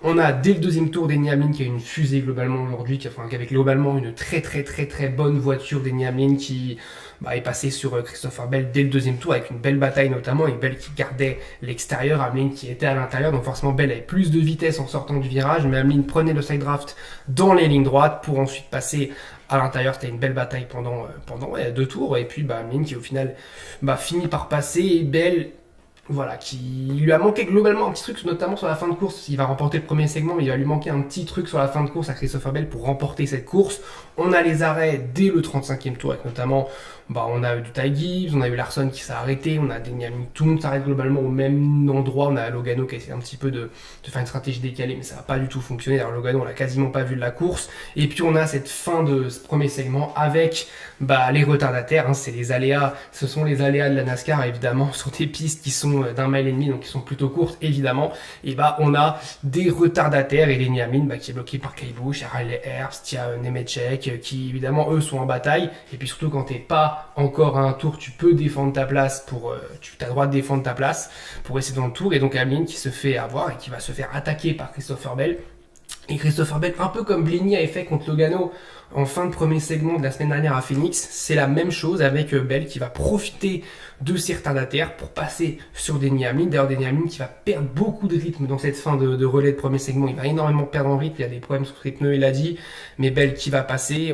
On a dès le deuxième tour Denny Hamlin qui a une fusée globalement aujourd'hui, qui avait globalement une très bonne voiture Denny Hamlin qui est passé sur Christopher Bell dès le deuxième tour avec une belle bataille notamment, et Bell qui gardait l'extérieur, Hamlin qui était à l'intérieur, donc forcément Bell avait plus de vitesse en sortant du virage, mais Hamlin prenait le side draft dans les lignes droites pour ensuite passer à l'intérieur. C'était une belle bataille pendant deux tours, et puis Hamlin qui au final finit par passer, et Bell voilà, qui lui a manqué globalement un petit truc, notamment sur la fin de course. Il va remporter le premier segment, mais il va lui manquer un petit truc sur la fin de course à Christopher Bell pour remporter cette course. On a les arrêts dès le 35e tour, avec notamment, on a eu du Ty Gibbs, on a eu Larson qui s'est arrêté, on a Denny Hamlin, tout le monde s'arrête globalement au même endroit. On a Logano qui a essayé un petit peu de faire une stratégie décalée, mais ça n'a pas du tout fonctionné. Alors Logano, on l'a quasiment pas vu de la course. Et puis on a cette fin de ce premier segment avec les retardataires, hein, c'est les aléas, ce sont les aléas de la NASCAR évidemment, sur des pistes qui sont d'un mile et demi, donc qui sont plutôt courtes évidemment. Et on a des retardataires, et Denny Hamlin qui est bloqué par Kyle Busch, il y a Riley Herbst, il y a Nemechek qui évidemment eux sont en bataille. Et puis surtout quand t'es pas encore à un tour, tu peux défendre ta place tu as le droit de défendre ta place pour rester dans le tour. Et donc Hamlin qui se fait avoir et qui va se faire attaquer par Christopher Bell. Et Christopher Bell, un peu comme Blenny avait fait contre Logano en fin de premier segment de la semaine dernière à Phoenix, c'est la même chose avec Bell qui va profiter de ces retardataires pour passer sur Denny Hamlin. D'ailleurs, Denny Hamlin qui va perdre beaucoup de rythme dans cette fin de relais de premier segment. Il va énormément perdre en rythme, il y a des problèmes sur ce rythme, il a dit, mais Bell qui va passer.